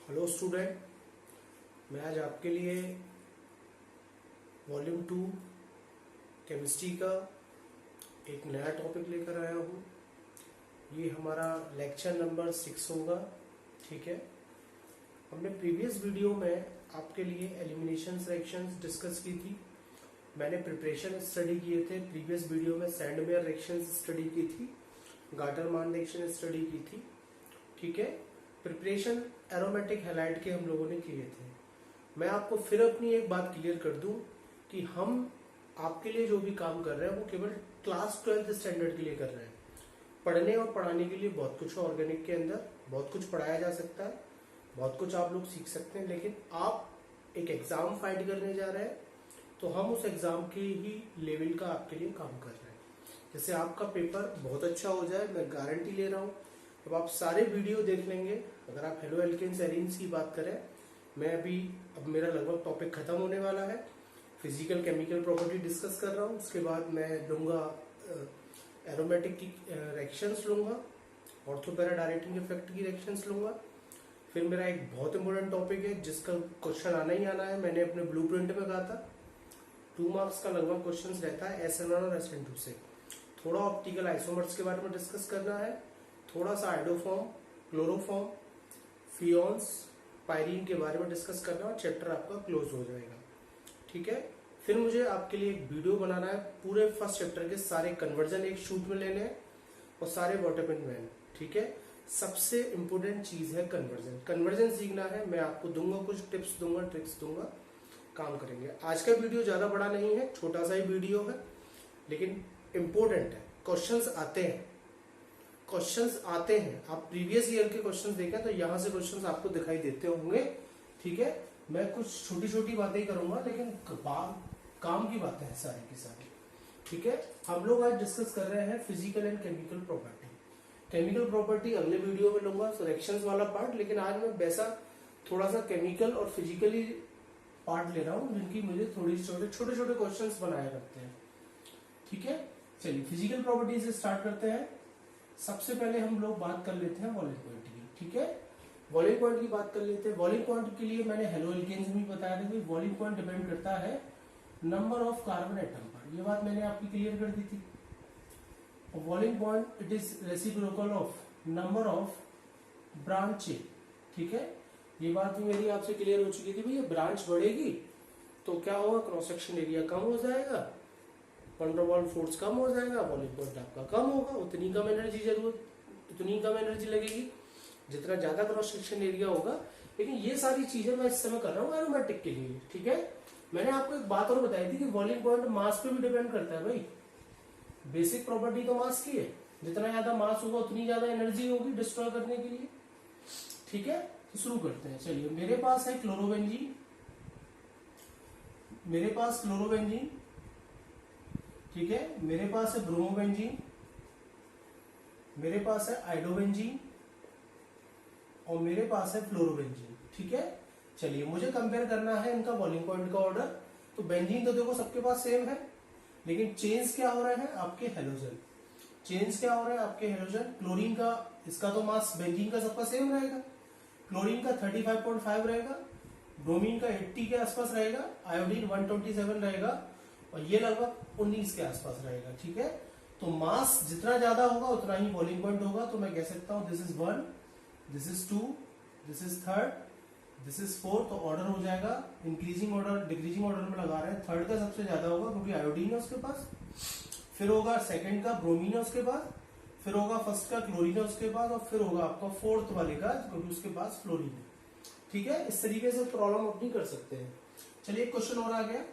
Hello student, मैं आज आपके लिए वॉल्यूम 2 केमिस्ट्री का एक नया टॉपिक लेकर आया हूँ। ये हमारा लेक्चर नंबर 6 होगा। ठीक है, हमने प्रीवियस वीडियो में आपके लिए एलिमिनेशन रिएक्शंस डिस्कस की थी। मैंने प्रिपरेशन स्टडी किए थे। प्रीवियस वीडियो में सैंडमेयर रिएक्शंस स्टडी की थी, गाटरमान रिएक्शन स्टडी की थी। ठीक है, प्रिपरेशन एरोमेटिक हैलाइड के हम लोगों ने किए थे। मैं आपको फिर अपनी एक बात क्लियर कर दूं कि हम आपके लिए जो भी काम कर रहे हैं वो केवल क्लास 12th स्टैंडर्ड के लिए कर रहे हैं। पढ़ने और पढ़ाने के लिए बहुत कुछ है ऑर्गेनिक के अंदर, बहुत कुछ पढ़ाया जा सकता है, बहुत कुछ आप लोग सीख सकते हैं। लेकिन आप एक एग्जाम फाइट करने जा रहे हैं तो हम उस एग्जाम के ही लेवल का आपके लिए काम कर रहे हैं। जैसे आपका पेपर बहुत अच्छा हो जाए, मैं गारंटी ले रहा हूँ। अब आप सारे वीडियो देख लेंगे। अगर आप हेलो एल्केन्स एरीन्स की बात करें, मैं अब मेरा लगभग टॉपिक खत्म होने वाला है। फिजिकल केमिकल प्रॉपर्टी डिस्कस कर रहा हूँ। उसके बाद मैं लूंगा एरोमेटिक की रिएक्शंस लूंगा, ऑर्थोपैरा डायरेक्टिंग इफेक्ट की रिएक्शंस लूंगा। फिर मेरा एक बहुत इंपॉर्टेंट टॉपिक है जिसका क्वेश्चन आना ही आना है। मैंने अपने ब्लूप्रिंट में कहा था 2 मार्क्स का लगभग क्वेश्चन रहता है SN1 और SN2 से। थोड़ा ऑप्टिकल आइसोमर्स के बारे में डिस्कस करना है, थोड़ा सा आइडोफॉर्म, क्लोरोफॉर्म, फियोन्स, पायरीन के बारे में डिस्कस करना और चैप्टर आपका क्लोज हो जाएगा। ठीक है, फिर मुझे आपके लिए एक वीडियो बनाना है। पूरे फर्स्ट चैप्टर के सारे कन्वर्जन एक शूट में लेने हैं और सारे वाटर पेन। ठीक है, सबसे इंपोर्टेंट चीज है कन्वर्जन। कन्वर्जन सीखना है, मैं आपको दूंगा, कुछ टिप्स दूंगा, ट्रिक्स दूंगा, काम करेंगे। आज का वीडियो ज्यादा बड़ा नहीं है, छोटा सा ही वीडियो है, लेकिन इंपॉर्टेंट है। क्वेश्चंस आते हैं। आप प्रीवियस ईयर के क्वेश्चंस देखें तो यहाँ से क्वेश्चंस आपको दिखाई देते होंगे। ठीक है, मैं कुछ छोटी छोटी बातें करूंगा लेकिन काम की बातें हैं सारी की सारी। ठीक है, हम लोग आज डिस्कस कर रहे हैं physical and chemical property. Chemical property अगले वीडियो में लूंगा, रिएक्शंस वाला पार्ट। लेकिन आज मैं वैसा थोड़ा सा केमिकल और फिजिकली पार्ट ले रहा हूँ जिनकी मुझे थोड़ी छोटे छोटे क्वेश्चन बनाए रखते हैं। ठीक है, चलिए फिजिकल प्रॉपर्टी से स्टार्ट करते हैं। सबसे पहले हम लोग बात कर लेते हैं बॉइलिंग पॉइंट की। ठीक है, बॉइलिंग पॉइंट की बात कर लेते हैं। बॉइलिंग पॉइंट के लिए मैंने हेलो एल्केन्स में बताया था कि बॉइलिंग पॉइंट डिपेंड करता है नंबर ऑफ कार्बन एटम पर। ये बात मैंने आपकी क्लियर कर दी थी। Boiling point it is reciprocal of number of branch. ठीक है, ये बात भी मेरी आपसे क्लियर हो चुकी थी। भैया ब्रांच बढ़ेगी तो क्या होगा, क्रॉस सेक्शन एरिया कम हो जाएगा, वंडरवॉल फोर्स कम हो जाएगा, बॉइलिंग पॉइंट आपका कम होगा। उतनी कम एनर्जी लगेगी जितना ज्यादा क्रॉस सेक्शन एरिया होगा। लेकिन ये सारी चीजें मैं इस समय कर रहा हूँ एरोमेटिक के लिए। ठीक है, मैंने आपको एक बात और बताई थी कि बॉइलिंग पॉइंट मास पे भी डिपेंड करता है। भाई बेसिक प्रॉपर्टी तो मास की है, जितना ज्यादा मास होगा उतनी ज्यादा एनर्जी होगी डिस्ट्रॉय करने के लिए। ठीक है, तो शुरू करते हैं। चलिए, मेरे पास है क्लोरोबेंजीन, ठीक है, मेरे पास है ब्रोमोबेंजीन, मेरे पास है आइडोबेंजीन और मेरे पास है फ्लोरोबेंजीन। ठीक है, चलिए मुझे कंपेयर करना है इनका बॉइलिंग पॉइंट का ऑर्डर। तो बेंजीन तो देखो सबके पास सेम है, लेकिन चेंज क्या हो रहे हैं आपके हेलोजन। क्लोरीन का, इसका तो मास बेंजीन का सबका सेम रहेगा। क्लोरीन का 35.5 रहेगा, ब्रोमीन का 80 के आसपास रहेगा, आयोडीन 127 रहेगा और ये लगभग 19 के आसपास रहेगा। ठीक है, तो मास जितना ज्यादा होगा उतना ही बॉइलिंग पॉइंट होगा। तो मैं कह सकता हूं this is 1, this is 2, this is 3, this is 4। तो ऑर्डर हो जाएगा इंक्रीजिंग ऑर्डर, डिक्रीजिंग ऑर्डर में लगा रहे हैं। थर्ड का सबसे ज्यादा होगा क्योंकि आयोडीन है उसके पास, फिर होगा सेकंड का ब्रोमीन है उसके पास, फिर होगा फर्स्ट का क्लोरीन है उसके पास और फिर होगा आपका फोर्थ वाले का क्योंकि उसके पास फ्लोरीन है। ठीक है, इस तरीके से प्रॉब्लम अपनी कर सकते हैं। चलिए एक क्वेश्चन और आ गया,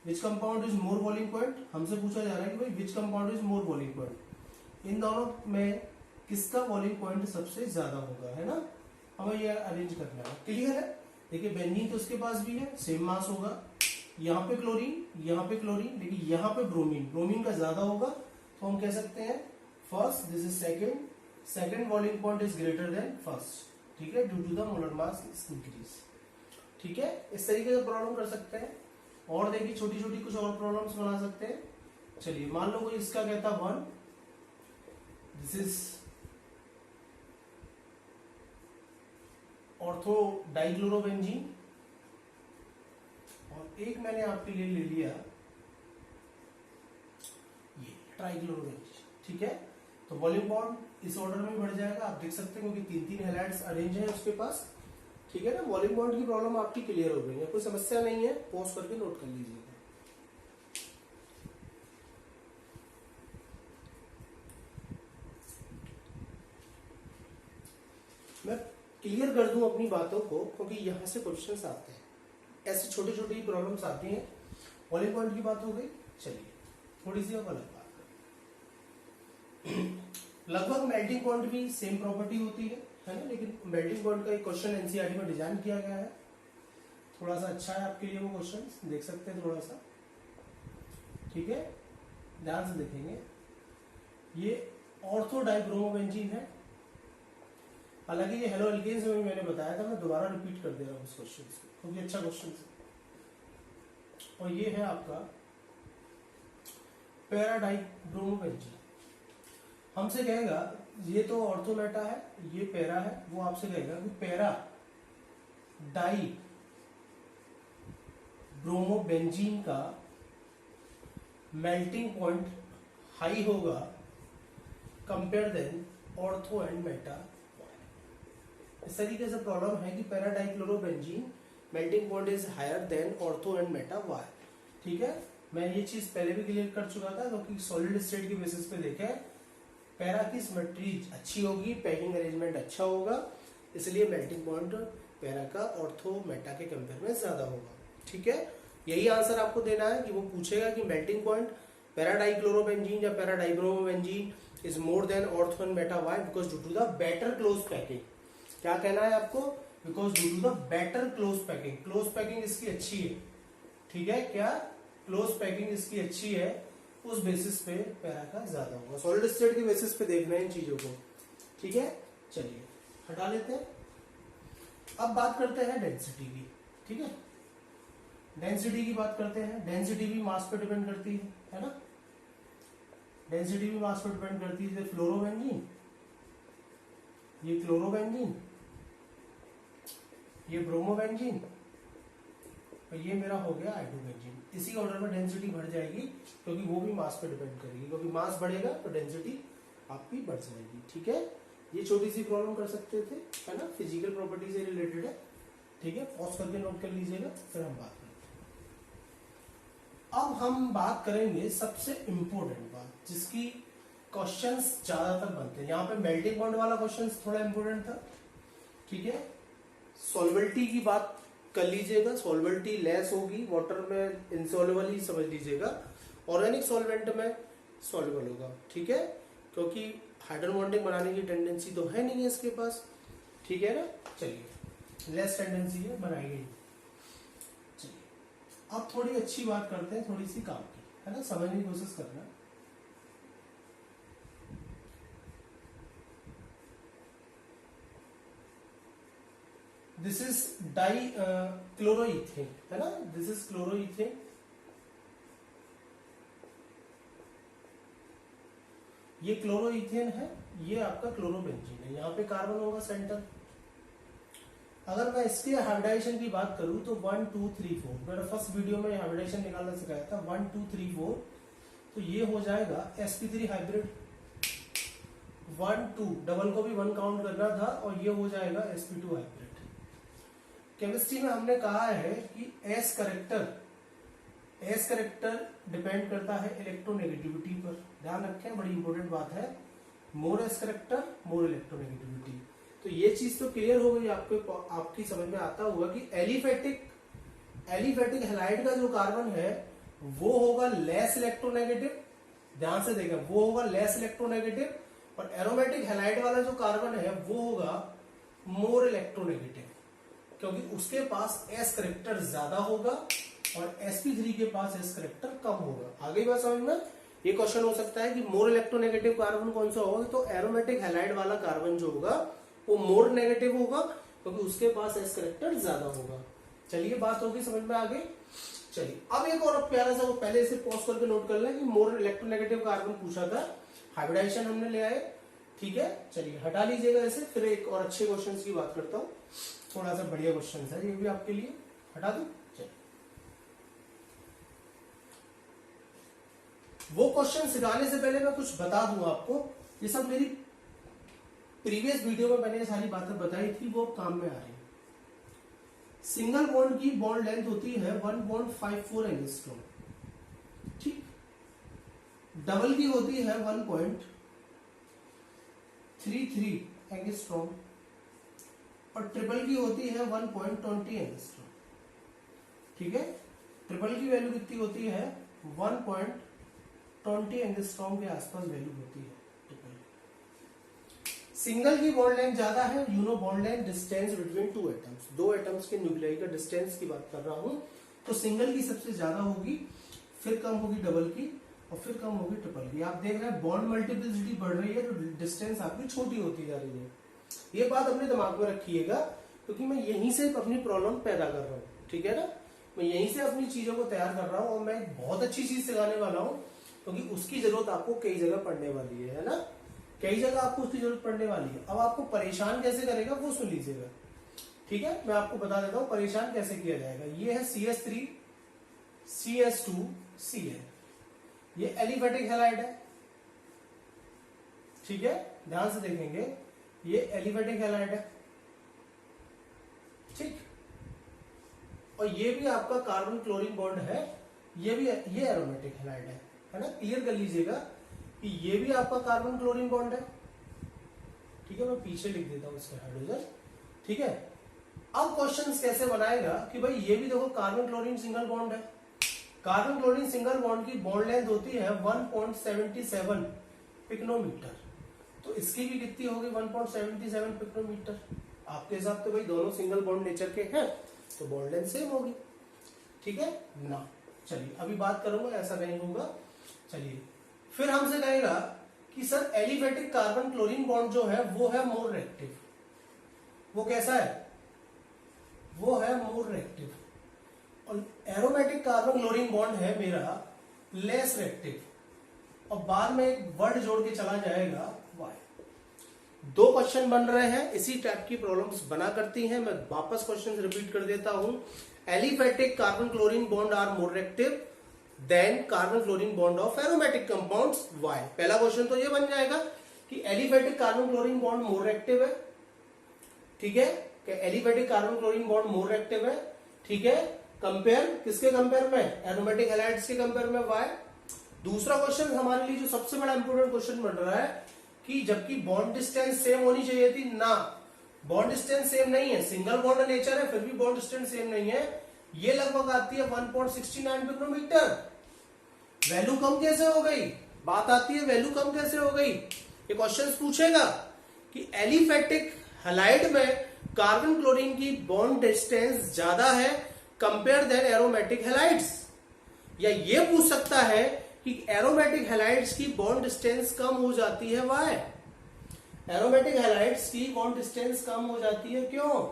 which compound is more boiling point. हमसे पूछा जा रहा है कि भाई which compound is more boiling point, इन दोनों में किसका बॉइलिंग पॉइंट सबसे ज्यादा होगा, है ना। हमें ये अरेंज करना है। क्लियर है? देखिए बेंजीन तो उसके पास भी है, सेम मास होगा, यहाँ पे क्लोरीन, यहाँ पे क्लोरीन, लेकिन यहाँ पे ब्रोमीन, ब्रोमीन का ज्यादा होगा, तो हम कह सकते हैं first, this is second, second boiling point is greater than first, ठीक है, due to the molar mass increase. ठीक है, इस तरीके से प्रॉब्लम कर सकते हैं। और देखिए छोटी छोटी कुछ और प्रॉब्लम्स बना सकते हैं। चलिए मान लो कोई इसका कहता 1, दिस इज ऑर्थो डाइक्लोरोबेंजीन, और एक मैंने आपके लिए ले लिया ये ट्राइक्लोरोबेंजीन। ठीक है, तो बॉइलिंग पॉइंट इस ऑर्डर में बढ़ जाएगा, आप देख सकते हैं, क्योंकि 3-3 हैलाइड्स अरेंज हैं उसके पास। ठीक है ना, बॉइलिंग पॉइंट की प्रॉब्लम आपकी क्लियर हो गई है, कोई समस्या नहीं है, पॉज करके नोट कर लीजिएगा। मैं क्लियर कर दूं अपनी बातों को, क्योंकि यहां से क्वेश्चंस आते हैं, ऐसे छोटे छोटे ही प्रॉब्लम्स आती हैं। बॉइलिंग पॉइंट की बात हो गई। चलिए थोड़ी सी अब अलग बात करते। लगभग मेल्टिंग पॉइंट भी सेम प्रॉपर्टी होती है ना, लेकिन मेल्टिंग पॉइंट का एक क्वेश्चन एनसीईआरटी में डिजाइन किया गया है, थोड़ा सा अच्छा है आपके लिए वो क्वेश्चन, देख सकते हैं थोड़ा सा। ठीक है, ध्यान से देखेंगे, ये ऑर्थो डाइब्रोमोबेंजीन है, हालांकि ये हेलो एल्केन्स में भी मैंने बताया था, मैं दोबारा रिपीट कर दे रहा हूँ इस क्वेश्चन को, क्योंकि अच्छा क्वेश्चन है। और ये है आपका पैरा डाइब्रोमोबेंजीन। हमसे कहेगा ये तो ऑर्थोमेटा है, ये पैरा है, वो आपसे कहेगा कि पैरा डाई ब्रोमोबेंजीन का मेल्टिंग पॉइंट हाई होगा compare then ortho and meta. इस तरीके से प्रॉब्लम है कि para dichlorobenzene melting point is higher than ortho and meta why. ठीक है, मैं ये चीज पहले भी क्लियर कर चुका था, क्योंकि सॉलिड स्टेट के बेसिस पे देखे पैरा की सिमेट्री अच्छी होगी, पैकिंग अरेंजमेंट अच्छा होगा, इसलिए मेल्टिंग पॉइंट पैरा का ऑर्थो मेटा के कंपेयर में ज्यादा होगा। ठीक है, यही आंसर आपको देना है कि वो पूछेगा कि मेल्टिंग पॉइंट पैरा डाइक्लोरोबेंजीन या para dibromobenzene is more than ortho and meta why because due to the better close packing. क्या कहना है आपको? Because due to the better close packing, close packing इसकी अच्छी है। ठीक है, क्या क्लोज पैकिंग इसकी अच्छी है, उस बेसिस पे पैरा का ज्यादा होगा। सॉलिड स्टेट के बेसिस पे देखना है इन चीजों को। ठीक है, चलिए हटा लेते हैं। अब बात करते हैं डेंसिटी की। ठीक है, डेंसिटी की बात करते हैं। डेंसिटी भी मास पे डिपेंड करती है ना, डेंसिटी भी मास पे डिपेंड करती है। फ्लोरोबेंजीन, ये क्लोरोबेंजीन, ये ब्रोमोबेंजीन, और ये मेरा हो गया आइसोबेंजीन। इसी ऑर्डर में डेंसिटी बढ़ जाएगी, क्योंकि वो भी मास पे डिपेंड करेगी, क्योंकि मास बढ़ेगा तो डेंसिटी आपकी बढ़ जाएगी। ठीक है, ये छोटी सी प्रॉब्लम कर सकते थे, है ना, फिजिकल प्रॉपर्टी से रिलेटेड है। ठीक है, पॉज करके नोट कर लीजिएगा, फिर हम बात करते हैं। अब हम बात करेंगे सबसे इंपॉर्टेंट बात, जिसकी क्वेश्चंस ज्यादातर बनते हैं। यहाँ पे मेल्टिंग पॉइंट वाला क्वेश्चन थोड़ा इंपॉर्टेंट था। ठीक है, सॉल्वेबिलिटी की बात कर लीजिएगा, सॉल्वेबिलिटी लेस होगी, वाटर में इनसॉल्युबल ही समझ लीजिएगा, ऑर्गेनिक सॉल्वेंट में सॉल्युबल होगा। ठीक है, क्योंकि हाइड्रोजन बॉन्डिंग बनाने की टेंडेंसी तो है नहीं है इसके पास। ठीक है ना, चलिए लेस टेंडेंसी है, बनाएंगे। चलिए अब थोड़ी अच्छी बात करते हैं, थोड़ी सी काम की, है ना, समझने की कोशिश करना। दिस इज डाई क्लोरोइथेन, है ना, दिस इज क्लोरोइथेन। ये क्लोरोइथेन है, ये आपका क्लोरोबेंजीन है, यहाँ पे कार्बन होगा सेंटर। अगर मैं इसके हाइब्रिडाइजेशन की बात करूं तो 1 2 3 4, मैंने फर्स्ट वीडियो में हाइब्रिडाइजेशन निकालना सिखाया था, 1 2 3 4, तो ये हो जाएगा sp3 हाइब्रिड। 1 2 डबल को भी 1 काउंट करना था, और ये हो जाएगा sp2 हाइब्रिड। केमिस्ट्री में हमने कहा है कि एस करेक्टर डिपेंड करता है इलेक्ट्रोनेगेटिविटी पर, ध्यान रखें, बड़ी इंपॉर्टेंट बात है। मोर एस करेक्टर मोर इलेक्ट्रोनेगेटिविटी। तो ये चीज तो क्लियर हो गई आपको, आपकी समझ में आता हुआ कि एलिफेटिक हैलाइड का जो कार्बन है वो होगा लेस इलेक्ट्रोनेगेटिव, ध्यान से देखें, वो होगा लेस इलेक्ट्रोनेगेटिव, और एरोमेटिक हैलाइड वाला जो कार्बन है वो होगा मोर इलेक्ट्रोनेगेटिव, क्योंकि उसके पास एस करेक्टर ज्यादा होगा और sp3 के पास एस करेक्टर कम होगा। आगे बात समझ में? ये क्वेश्चन हो सकता है कि मोर इलेक्ट्रोनेगेटिव कार्बन कौन सा होगा, तो एरोमेटिक हैलाइड वाला कार्बन जो होगा वो मोर नेगेटिव होगा, क्योंकि उसके पास एस करेक्टर ज्यादा होगा। चलिए बात होगी समझ में आ गई। चलिए अब एक और प्यारा सा, वो पहले से पॉज करके नोट कर लें कि मोर इलेक्ट्रोनेगेटिव कार्बन पूछा था, हाइब्रिडाइजेशन हमने ले आए, ठीक है। चलिए हटा लीजिएगा ऐसे, फिर एक और अच्छे क्वेश्चन की बात करता हूँ, थोड़ा सा बढ़िया क्वेश्चन है ये भी आपके लिए, हटा दो। चलिए वो क्वेश्चन सिखाने से पहले मैं कुछ बता दूं आपको, ये सब मेरी प्रीवियस वीडियो में मैंने ये सारी बातें बताई थी, वो काम में आ रही है। सिंगल बॉन्ड की बॉन्ड लेंथ होती है 1.54 एंगस्ट्रॉम, ठीक। डबल की होती है 1.33 एंगस्ट्रॉम और ट्रिपल की होती है 1.20 एंगस्ट्रॉम, ठीक है। ट्रिपल की वैल्यू कितनी होती है 1.20 एंगस्ट्रॉम के आसपास वैल्यू होती है ट्रिपल। सिंगल की बॉन्ड लेंथ ज्यादा है, you know bond length distance between two atoms, दो एटम्स के न्यूक्लियाई का डिस्टेंस की बात कर रहा हूं, तो सिंगल की सबसे ज्यादा होगी, फिर कम होगी डबल की और फिर कम होगी ट्रिपल की। आप देख रहे हैं बॉन्ड मल्टीप्लिसिटी बढ़ रही है तो डिस्टेंस आपकी छोटी होती जा रही है। ये बात अपने दिमाग में रखिएगा, क्योंकि मैं यहीं से अपनी प्रॉब्लम पैदा कर रहा हूँ, ठीक है ना। मैं यहीं से अपनी चीजों को तैयार कर रहा हूँ और मैं बहुत अच्छी चीज सिखाने वाला हूँ, क्योंकि उसकी जरूरत आपको कई जगह पड़ने वाली है ना, कई जगह आपको उसकी जरूरत पड़ने वाली है। अब आपको परेशान कैसे करेगा वो सुन लीजिएगा, ठीक है। मैं आपको बता देता हूँ परेशान कैसे किया जाएगा। ये है CH3 CH2 Cl, ये एलिफेटिक हैलाइड है, ठीक है। ध्यान से देखेंगे, ये एलिफेटिक हैलाइड है, ठीक। और ये भी आपका कार्बन क्लोरीन बॉन्ड है, ये एरोमेटिक हैलाइड है ना। क्लियर कर लीजिएगा कि ये भी आपका कार्बन क्लोरीन बॉन्ड है, ठीक है। मैं पीछे लिख देता हूं इसके हाइड्रोजन, ठीक है। अब क्वेश्चंस कैसे बनाएगा कि भाई ये भी देखो कार्बन क्लोरीन सिंगल बॉन्ड है, कार्बन क्लोरीन सिंगल बॉन्ड की बॉन्ड लेंथ होती है 1.77 पिकोमीटर, तो इसकी भी कितनी होगी 1.77 पिकोमीटर। आपके हिसाब से भाई दोनों सिंगल बॉन्ड नेचर के हैं तो बॉन्ड लेंथ सेम होगी, ठीक है ना। चलिए अभी बात करूंगा, ऐसा नहीं होगा। चलिए फिर हमसे कहेगा कि sir aliphatic carbon chlorine bond जो है वो है मोर रिएक्टिव, वो कैसा है, वो है मोर रिएक्टिव, और एरोमेटिक कार्बन क्लोरीन बॉन्ड है मेरा लेस रिएक्टिव, और बाद में एक वर्ड जोड़ के चला जाएगा वाई। दो क्वेश्चन बन रहे हैं, इसी टाइप की प्रॉब्लम्स बना करती हैं। मैं वापस क्वेश्चन रिपीट कर देता हूं। Aliphatic carbon chlorine bond are more reactive than carbon chlorine bond of aromatic compounds why. पहला क्वेश्चन तो ये बन जाएगा कि aliphatic carbon chlorine bond more reactive है, ठीक है, कि aliphatic carbon chlorine bond more reactive है, ठीक है। कंपेयर किसके कंपेयर में, एरोमेटिक हैलाइड्स के कंपेयर में वाई। दूसरा क्वेश्चन हमारे लिए जो सबसे बड़ा इंपोर्टेंट क्वेश्चन बन रहा है कि जबकि बॉन्ड डिस्टेंस सेम होनी चाहिए थी ना, बॉन्ड डिस्टेंस सेम नहीं है, सिंगल बॉन्ड नेचर है, फिर भी बॉन्ड डिस्टेंस सेम नहीं है। ये लगभग आती है 1.69 पिकोमीटर। वैल्यू कम कैसे हो गई, बात आती है वैल्यू कम कैसे हो गई। ये क्वेश्चन पूछेगा कि एलिफेटिक हैलाइड में कार्बन क्लोरीन की बॉन्ड डिस्टेंस ज्यादा है कंपेयर देन एरोमेटिक हैलाइड्स, या ये पूछ सकता है कि एरोमेटिक हैलाइड्स की बॉन्ड डिस्टेंस कम हो जाती है वाई। एरोमेटिक हैलाइड्स की बॉन्ड डिस्टेंस कम हो जाती है क्यों,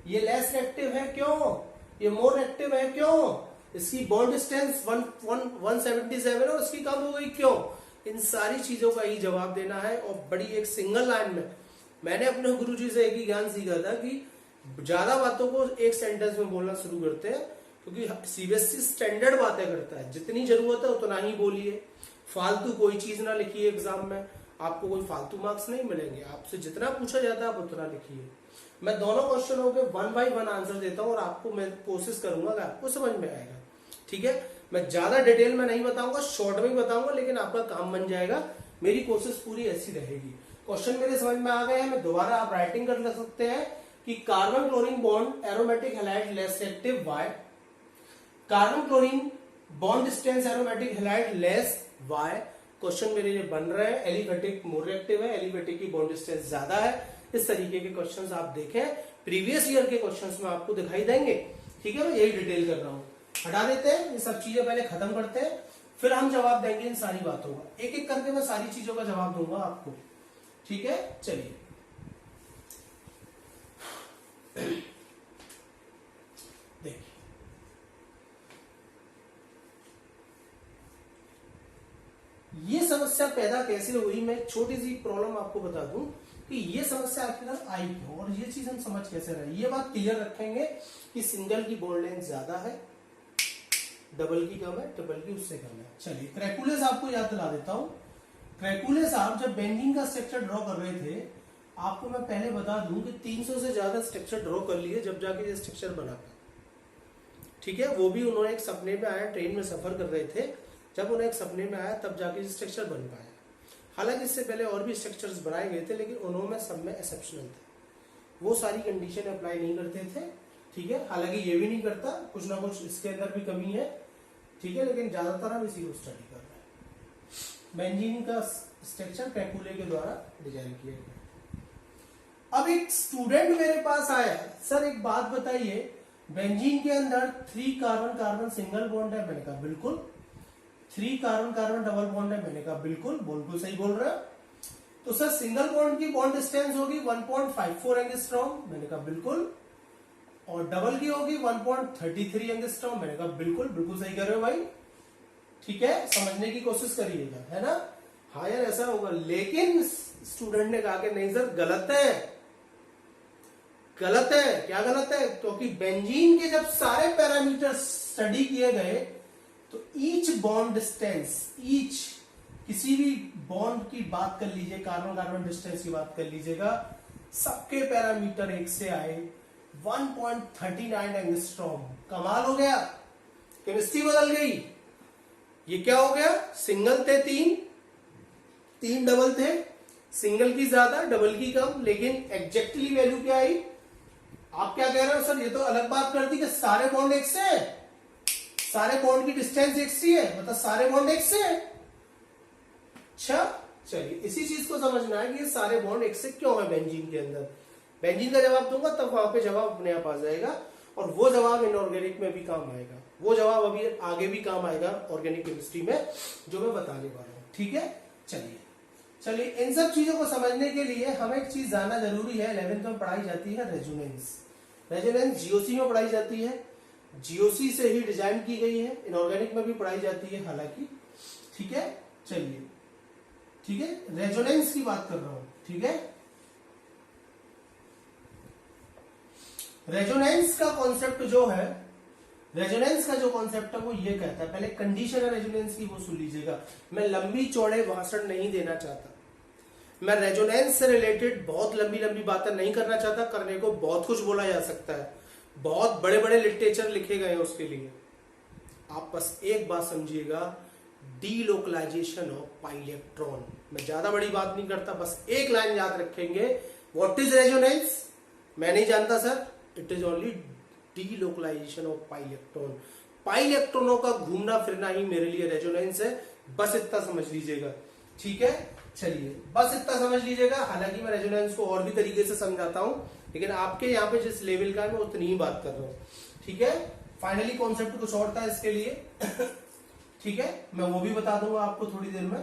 ये लेस रिएक्टिव है क्यों, ये मोर रिएक्टिव है क्यों, इसकी बॉन्ड डिस्टेंस 177 और इसकी कम हो गई क्यों। इन सारी चीजों का ही जवाब देना है, और बड़ी एक सिंगल लाइन में। मैंने अपने गुरुजी से एक ही ज्ञान सीखा था कि ज्यादा बातों को एक सेंटेंस में बोलना शुरू करते हैं, क्योंकि सीबीएसई स्टैंडर्ड बातें करता है, जितनी जरूरत है उतना ही बोलिए, फालतू कोई चीज ना लिखिए एग्जाम में, आपको कोई फालतू मार्क्स नहीं मिलेंगे। आपसे जितना पूछा जाता है आप उतना लिखिए। मैं दोनों क्वेश्चनों के 1 बाय 1 आंसर देता हूं और आपको मैं कोशिश करूंगा कि आपको समझ में आएगा, ठीक है। मैं ज्यादा डिटेल में नहीं बताऊंगा, शॉर्ट में ही बताऊंगा, लेकिन आपका काम बन जाएगा। मेरी कोशिश पूरी ऐसी रहेगी। क्वेश्चन मेरे समझ में आ गए हैं, मैं दोबारा आप राइटिंग कर सकते हैं कि carbon chlorine bond aromatic halide less reactive why, carbon chlorine bond distance aromatic halide less why. Question मेरे लिए बन रहे हैं, एलिफेटिक मोर रिएक्टिव है, एलिफेटिक की बॉन्ड डिस्टेंस ज्यादा है, इस तरीके के क्वेश्चंस आप देखें, प्रीवियस ईयर के क्वेश्चंस में आपको दिखाई देंगे। ठीक है, मैं यही डिटेल कर रहा हूं। हटा देते हैं ये सब चीजें, पहले खत्म करते हैं, फिर हम जवाब देंगे इन सारी बातों का। एक एक करके मैं सारी चीजों का जवाब दूंगा आपको। ठीक है, चलिए देखिए, ये समस्या पैदा कैसे हुई, मैं एक छोटी सी प्रॉब्लम आपको बता दूं कि ये समस्या आखिर आई क्यों, और ये चीज हम समझ कैसे रहे। ये बात क्लियर रखेंगे कि सिंगल की बॉन्ड लेंथ ज्यादा है, डबल की कम है, ट्रिपल की उससे कम है। चलिए क्रैकुले साहब को याद दिला देता हूं। क्रैकुले साहब जब बेंजीन का स्ट्रक्चर ड्रॉ कर रहे थे, आपको मैं पहले बता दूं कि 300 से ज्यादा स्ट्रक्चर ड्रॉ कर लिए जब जाके ये स्ट्रक्चर बना पाए। ठीक है, वो भी उन्होंने एक सपने में आया, ट्रेन में सफर कर रहे थे, जब उन्हें एक सपने में आया तब जाके स्ट्रक्चर बन पाया। हालांकि इससे पहले और भी स्ट्रक्चर्स बनाए गए थे, लेकिन उन्होंने सब में एक्सेप्शनल थे, वो सारी कंडीशन अप्लाई नहीं करते थे। ठीक है, हालांकि ये भी नहीं करता, कुछ ना कुछ इसके अंदर भी कमी है। ठीक है, लेकिन ज्यादातर हम इसी को स्टडी कर रहे हैं। बेंजीन का स्ट्रक्चर क्रैकुले के द्वारा डिजाइन किया गया। अब एक स्टूडेंट मेरे पास आया, सर एक बात बताइए, बेंजीन के अंदर 3 कार्बन कार्बन सिंगल बॉन्ड है। मैंने कहा बिल्कुल। 3 कार्बन कार्बन डबल बॉन्ड है। मैंने कहा बिल्कुल सही बोल रहा है। तो सर सिंगल बॉन्ड की बॉन्ड डिस्टेंस होगी 1.54 एंगस्ट्रॉम। मैंने कहा बिल्कुल। और डबल की होगी 1.33 एंगस्ट्रॉम। मैंने कहा बिल्कुल सही कर रहे हो भाई। ठीक है, समझने की कोशिश करिएगा, है ना। हाँ यार ऐसा होगा, लेकिन स्टूडेंट ने कहा कि नहीं सर गलत है। क्या गलत है? क्योंकि बेंजीन के जब सारे पैरामीटर स्टडी किए गए तो ईच बॉन्ड डिस्टेंस, ईच किसी भी बॉन्ड की बात कर लीजिए, कार्बन कार्बन डिस्टेंस की बात कर लीजिएगा, सबके पैरामीटर एक से आए 1.39 एंगस्ट्रॉम। कमाल हो गया, केमिस्ट्री बदल गई। ये क्या हो गया, सिंगल थे 3 डबल थे, सिंगल की ज्यादा डबल की कम, लेकिन एग्जैक्टली वैल्यू क्या आई? आप क्या कह रहे हो सर, ये तो अलग बात कर दी कि सारे बॉन्ड एक से है, सारे बॉन्ड की डिस्टेंस एक सी है, मतलब सारे बॉन्ड एक से है। अच्छा चलिए, इसी चीज को समझना है कि ये सारे बॉन्ड एक से क्यों है बेंजीन के अंदर। बेंजीन का जवाब दूंगा तब वहां पे जवाब अपने आप आ जाएगा, और वो जवाब इनऑर्गेनिक में भी काम आएगा, वो जवाब अभी आगे भी काम आएगा ऑर्गेनिक केमिस्ट्री में, जो मैं बताने वाला हूं। ठीक है, चलिए इन सब चीजों को समझने के लिए हमें एक चीज जानना जरूरी है। 11th में पढ़ाई जाती है रेजोनेंस। जीओसी में पढ़ाई जाती है, जीओसी से ही डिजाइन की गई है, इनऑर्गेनिक में भी पढ़ाई जाती है हालांकि। ठीक है, चलिए ठीक है, रेजोनेंस की बात कर रहा हूं। ठीक है, रेजोनेंस का कॉन्सेप्ट जो है, रेजोनेंस का जो कॉन्सेप्ट है वो ये कहता है, पहले कंडीशन है रेजोनेंस की वो सुन लीजिएगा। मैं लंबी चौड़े भाषण नहीं देना चाहता, मैं रेजोनेंस से रिलेटेड बहुत लंबी लंबी बातें नहीं करना चाहता। करने को बहुत कुछ बोला जा सकता है, बहुत बड़े बड़े लिटरेचर लिखे गए हैं उसके लिए। आप बस एक बात समझिएगा, डीलोकलाइजेशन ऑफ पाई इलेक्ट्रॉन। मैं ज्यादा बड़ी बात नहीं करता, बस एक लाइन याद रखेंगे, व्हाट इज रेजोनेंस। मैं नहीं जानता sir, it is only delocalisation of pi electron. Pi इलेक्ट्रॉनों का घूमना फिरना ही मेरे लिए रेजोनेंस है, बस इतना समझ लीजिएगा। ठीक है, चलिए बस इतना समझ लीजिएगा। हालांकि मैं रेजोनेंस को और भी तरीके से समझाता हूं, लेकिन आपके यहाँ पे जिस लेवल का है मैं उतनी ही बात कर रहा हूं। ठीक है, फाइनली कॉन्सेप्ट कुछ और था इसके लिए। ठीक है, मैं वो भी बता दूंगा आपको थोड़ी देर में।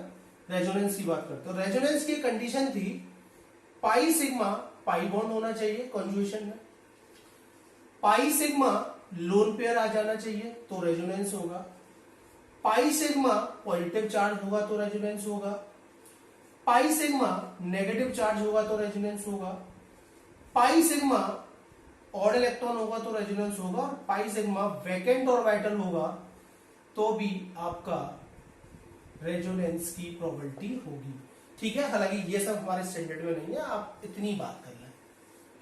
रेजोनेंस की बात करते हैं। रेजोनेंस की कंडीशन थी पाई सिग्मा पाई बॉन्ड होना चाहिए कॉन्जुगेशन में, पाई सिग्मा लोन पेयर आ जाना चाहिए तो रेजोनेंस होगा, पाई सिग्मा पॉजिटिव चार्ज होगा तो रेजोनेंस होगा, पाई सिग्मा नेगेटिव चार्ज होगा तो रेजोनेंस होगा, पाई सिग्मा ऑड इलेक्ट्रॉन होगा तो रेजोनेंस होगा, और पाई सिग्मा वैकेंट और वाइटल होगा तो भी आपका रेजोनेंस की प्रोबेबिलिटी होगी। ठीक है, हालांकि ये सब हमारे स्टैंडर्ड में नहीं है, आप इतनी बात कर लें,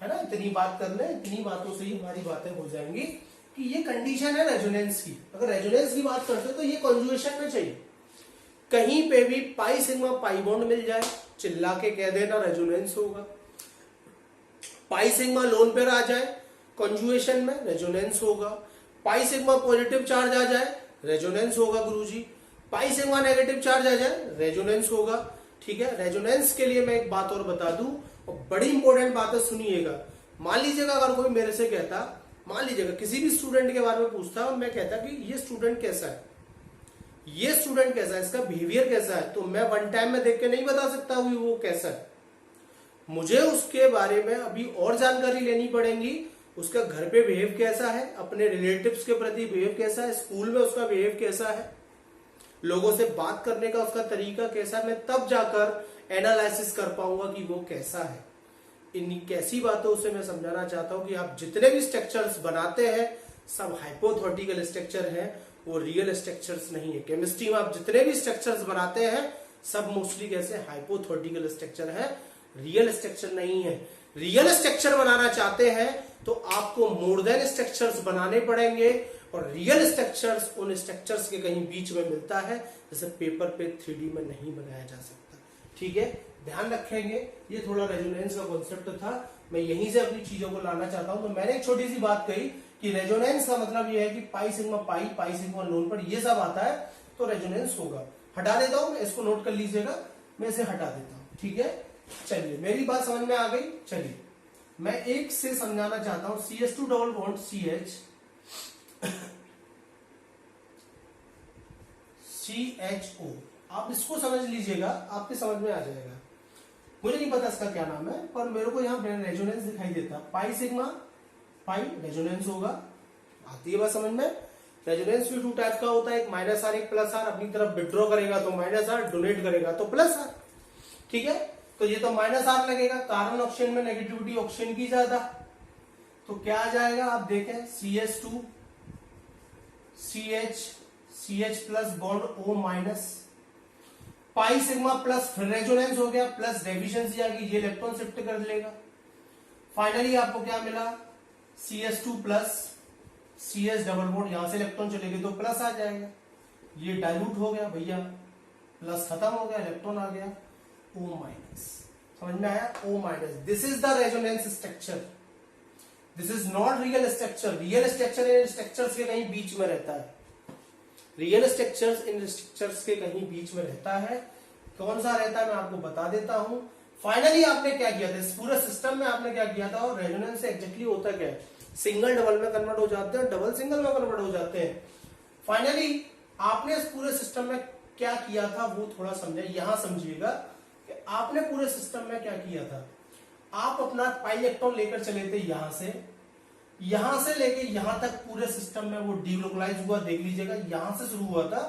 है ना, इतनी बात कर लें, इतनी बातों से ही हमारी बातें हो जाएंगी कि ये कंडीशन है रेजोनेंस की। अगर रेजोनेंस की बात करते तो ये कॉन्जुगेशन में चाहिए, कहीं पे भी पाई सिग्मा पाई बॉन्ड मिल जाए, चिल्ला के कह देना रेजोनेंस होगा। पाई सिग्मा लोन पेयर आ जाए कॉन्जुगेशन में, रेजोनेंस होगा। पाई सिग्मा पॉजिटिव चार्ज आ जाए, रेजोनेंस होगा गुरुजी। पाई सिग्मा नेगेटिव चार्ज आ जाए, रेजोनेंस होगा। ठीक है, रेजोनेंस के लिए मैं एक बात और बता दूं, और बड़ी इंपॉर्टेंट बात है, सुनिएगा। मान लीजिएगा अगर कोई मेरे से कहता, मान लीजिएगा किसी भी स्टूडेंट के बारे में पूछता और मैं कहता कि ये स्टूडेंट कैसा है, ये स्टूडेंट कैसा है, इसका बिहेवियर कैसा है, तो मैं वन टाइम में देख के नहीं बता सकता कि वो कैसा है। मुझे उसके बारे में अभी और जानकारी लेनी पड़ेगी। उसका घर पे बिहेव कैसा है, अपने रिलेटिव्स के प्रति बिहेव कैसा है, स्कूल में उसका बिहेव कैसा है, लोगों से बात करने का उसका तरीका कैसा है, मैं तब जाकर एनालिसिस कर पाऊंगा कि वो कैसा है। इन कैसी बातों से मैं समझाना चाहता हूं कि आप जितने भी स्ट्रक्चर्स बनाते हैं सब हाइपोथेटिकल स्ट्रक्चर है, वो रियल स्ट्रक्चर्स नहीं है। केमिस्ट्री में आप जितने भी स्ट्रक्चर्स बनाते हैं सब मोस्टली कैसे हाइपोथेटिकल स्ट्रक्चर है, रियल स्ट्रक्चर नहीं है। रियल स्ट्रक्चर बनाना चाहते हैं तो आपको मोर देन स्ट्रक्चर्स बनाने पड़ेंगे, और रियल स्ट्रक्चर्स उन स्ट्रक्चर्स के कहीं बीच में मिलता है, जैसे पेपर पे 3D में नहीं बनाया जा सकता। ठीक है, ध्यान रखेंगे। ये थोड़ा रेजोनेंस का कॉन्सेप्ट था, मैं यहीं से अपनी चीजों को लाना चाहता हूं। तो मैंने एक छोटी सी बात कही कि रेजोनेंस का मतलब ये है कि pi sigma pi, pi sigma known पर ये सब आता है तो रेजोनेंस होगा। हटा देता हूं, इसको नोट कर लीजिएगा, मैं इसे हटा देता हूं। ठीक है, चलिए मेरी बात समझ में आ गई। चलिए मैं एक से समझाना चाहता हूं, CH2 डबल बॉन्ड CHO, आप इसको समझ लीजिएगा, आपके समझ में आ जाएगा। मुझे नहीं पता इसका क्या नाम है, पर मेरे को यहाँ रेजोनेंस दिखाई देता। पाई सिग्मा पाई रेजोनेंस होगा, आती है बात समझ में। रेजोनेंस भी 2 टाइप का होता है, एक माइनस आर एक प्लस आर। अपनी तरफ विड्रॉ करेगा तो माइनस आर, डोनेट करेगा तो प्लस आर। ठीक है, तो ये तो माइनस आर लगेगा, कार्बन ऑक्सीजन में नेगेटिविटी ऑक्सीजन की ज्यादा, तो क्या आ जाएगा आप देखें, CH2 CH plus bond O minus, pi sigma plus, फिर रेजोनेंस हो गया, प्लस डेफिशिएंसी आ गई, ये इलेक्ट्रॉन शिफ्ट कर लेगा। फाइनली आपको क्या मिला, CH2 plus CH double bond, यहां से इलेक्ट्रॉन चलेगी तो प्लस आ जाएगा, ये डाइल्यूट हो गया भैया, प्लस खत्म हो गया, इलेक्ट्रॉन आ गया O माइनस। समझ में आया, O minus. This is the resonance structure, this is not real structure. Real structure in structures के कहीं बीच में रहता है, रियल स्ट्रक्चर्स इन स्ट्रक्चर्स के कहीं बीच में रहता है। कौन सा रहता है मैं आपको बता देता हूं। फाइनली आपने क्या किया था, इस पूरे सिस्टम में आपने क्या किया था, और रेजोनेंस से एग्जैक्टली होता क्या है, सिंगल डबल में कन्वर्ट हो जाते हैं, डबल सिंगल में कन्वर्ट हो जाते हैं। फाइनली आपने इस पूरे सिस्टम में क्या किया था वो थोड़ा समझे, यहां समझिएगा कि आपने पूरे सिस्टम में क्या किया था। आप अपना पाई इलेक्ट्रॉन लेकर चले थे यहां से लेके यहां तक पूरे सिस्टम में वो डीलोकलाइज हुआ, देख लीजिएगा, यहां से शुरू हुआ था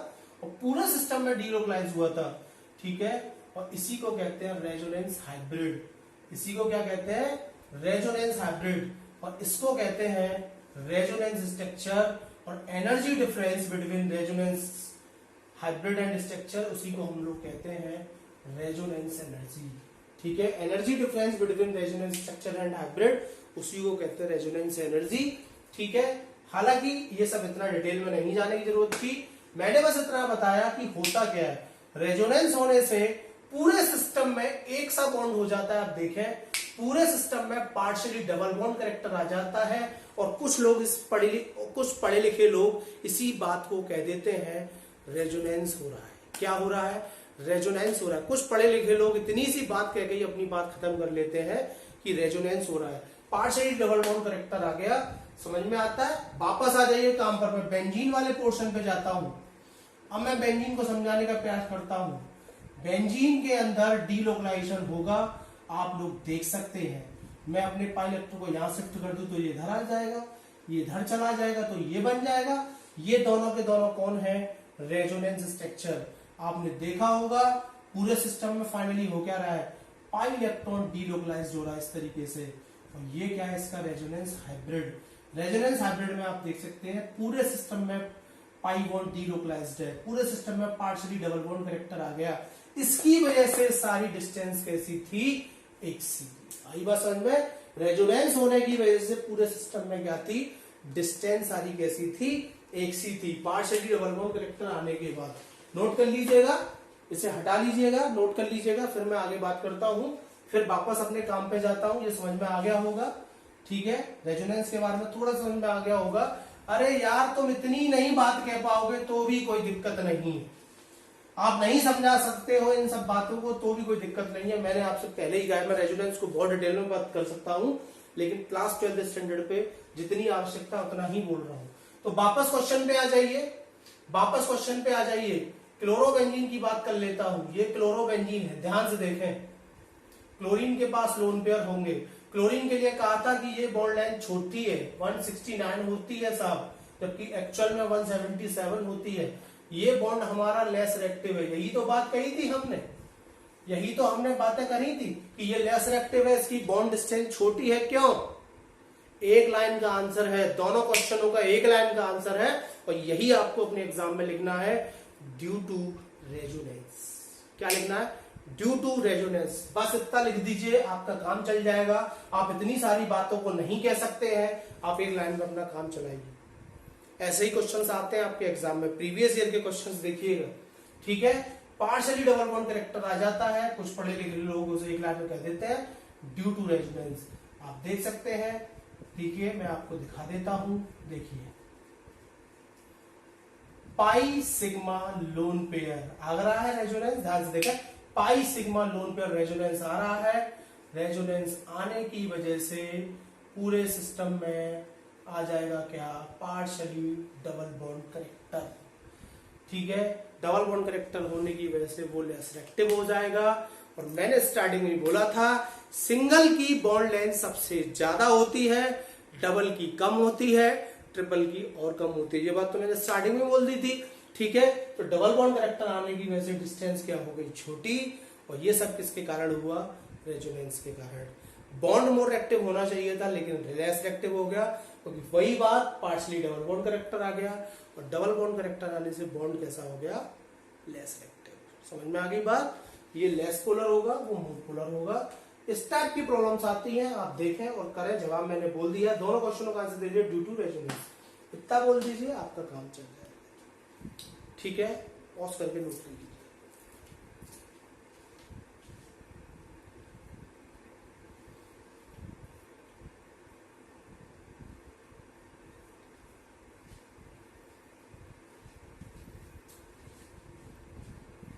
और पूरे सिस्टम में डीलोकलाइज हुआ था। ठीक है, और इसी को कहते हैं रेजोनेंस हाइब्रिड, इसी को क्या कहते हैं, रेजोनेंस हाइब्रिड, और इसको कहते हैं रेजोनेंस स्ट्रक्चर। और energy difference between resonance hybrid and structure, उसी को हम लोग कहते हैं रेजोनेंस एनर्जी। ठीक है, energy difference between resonance structure and hybrid, उसी को कहते हैं रेजोनेंस एनर्जी। ठीक है, हालांकि ये सब इतना डिटेल में नहीं जाने की जरूरत थी, मैंने बस इतना बताया कि होता क्या है। रेजोनेंस होने से पूरे सिस्टम में एक सा बॉन्ड हो जाता है, आप देखें पूरे सिस्टम में पार्शियली डबल बॉन्ड कैरेक्टर आ जाता है, और कुछ लोग कुछ पढ़े लिखे लोग इसी बात को कह देते हैं रेजोनेंस हो रहा है। क्या हो रहा है, रेजोनेंस हो रहा है। कुछ पढ़े लिखे लोग इतनी सी बात कह के अपनी बात खत्म कर लेते हैं कि रेजोनेंस हो रहा है, पार्शियली डबल बॉन्ड कैरेक्टर आ गया। समझ में आता है, वापस आ जाइए काम पर। मैं बेंजीन वाले पोर्शन पे जाता हूं, अब मैं बेंजीन को समझाने का प्रयास करता हूं। बेंजीन के अंदर डीलोकलाइजेशन होगा, आप लोग देख सकते हैं। मैं अपने पाई इलेक्ट्रॉन को यहां शिफ्ट कर दूं तो ये इधर आ जाएगा, ये इधर चला जाएगा तो ये बन जाएगा। ये दोनों के दोनों कौन है, रेजोनेंस स्ट्रक्चर। आपने देखा होगा पूरे सिस्टम में फाइनली हो क्या रहा है, पाई इलेक्ट्रॉन डीलोकलाइज हो रहा है इस तरीके से, और ये क्या है इसका रेजोनेंस हाइब्रिड। रेजोनेंस हाइब्रिड में आप देख सकते हैं पूरे सिस्टम में पाई बॉन्ड डीलोकलाइज्ड है, पूरे सिस्टम में पार्शियली डबल बॉन्ड कैरेक्टर आ गया। इसकी वजह से सारी डिस्टेंस कैसी थी, एक सी। आई बात समझ में, रेजोनेंस होने की वजह से पूरे सिस्टम में क्या थी, डिस्टेंस सारी कैसी थी, एक सी थी, पार्शियली डबल बॉन्ड कैरेक्टर आने के बाद। नोट कर लीजिएगा, इसे हटा लीजिएगा, नोट कर लीजिएगा, फिर मैं आगे बात करता हूं, फिर वापस अपने काम पे जाता हूं। ये समझ में आ गया होगा, ठीक है। रेजोनेंस के बारे में थोड़ा समझ में आ गया होगा। अरे यार तुम इतनी नहीं बात कह पाओगे तो भी कोई दिक्कत नहीं। आप नहीं समझा सकते हो इन सब बातों को तो भी कोई दिक्कत नहीं है, मैंने आपसे पहले ही कहा मैं रेजोनेंस को बहुत डिटेल में बात कर सकता हूं, लेकिन क्लास 12th स्टैंडर्ड पे जितनी आवश्यकता उतना ही बोल रहा हूं। तो वापस क्वेश्चन पे आ जाइए, क्लोरोबेंजीन की बात कर लेता हूं। ये क्लोरोबेंजीन है, ध्यान से देखें, क्लोरीन के पास लोन पेयर होंगे। क्लोरीन के लिए कहा था कि ये बॉन्ड लेंथ छोटी है, 169 होती है साहब, जबकि एक्चुअल में 177 होती है। ये बॉन्ड हमारा लेस रिएक्टिव है, यही तो बात कही थी हमने, यही तो हमने बातें करी थी कि ये लेस रिएक्टिव है, इसकी बॉन्ड डिस्टेंस छोटी है। क्यों? एक लाइन का आंसर है, दोनों क्वेश्चनों का एक लाइन का आंसर है, और यही आपको अपने एग्जाम में लिखना है, ड्यू टू रेजोनेंस। क्या लिखना है? Due to resonance. बस इतना लिख दीजिए, आपका काम चल जाएगा। आप इतनी सारी बातों को नहीं कह सकते हैं, आप एक लाइन में अपना काम चलाइए। ऐसे ही क्वेश्चंस आते हैं आपके एग्जाम में, प्रीवियस ईयर के क्वेश्चंस देखिएगा, ठीक है। पार्शियली डबल बॉन्ड कैरेक्टर आ जाता है, कुछ पढ़े लिखे लोग उसे एक लाइन में कह देते हैं ड्यू टू रेजोनेंस। आप देख सकते हैं, देखिए मैं आपको दिखा देता हूं, देखिए पाई सिग्मा लोन पेयर आ रहा है रेजोनेंस, ध्यान से देखा, pi sigma lone pair resonance आ रहा है। रेजोनेंस आने की वजह से पूरे सिस्टम में आ जाएगा क्या? पार्शियली डबल बॉन्ड कैरेक्टर, ठीक है। डबल बॉन्ड कैरेक्टर होने की वजह से वो लेस रिएक्टिव हो जाएगा। और मैंने स्टार्टिंग में बोला था, सिंगल की बॉन्ड लेंथ सबसे ज्यादा होती है, डबल की कम होती है, ट्रिपल की और कम होती है। ये बात तो मैंने स्टार्टिंग में बोल दी थी, ठीक है। तो डबल बॉन्ड कैरेक्टर आने की वजह से डिस्टेंस क्या हो गई? छोटी। और ये सब किसके कारण हुआ? रेजोनेंस के कारण। बॉन्ड मोर एक्टिव होना चाहिए था, लेकिन लेस एक्टिव हो गया, क्योंकि वही बात, पार्शियली डबल बॉन्ड कैरेक्टर आ गया, और डबल बॉन्ड कैरेक्टर आने से बॉन्ड कैसा हो गया? Less active. समझ में आ गई बात? ये लेस पोलर होगा, वो मोर पोलर होगा। इस टाइप की प्रॉब्लम्स आती हैं, आप देखें और करें। जवाब मैंने बोल दिया, दोनों क्वेश्चनों का आंसर दीजिए ड्यू टू रेजोनेंस, इतना बोल दीजिए, आपका काम चल जाएगा, ठीक है। पॉज करके नोट लीजिए।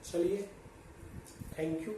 चलिए, थैंक यू।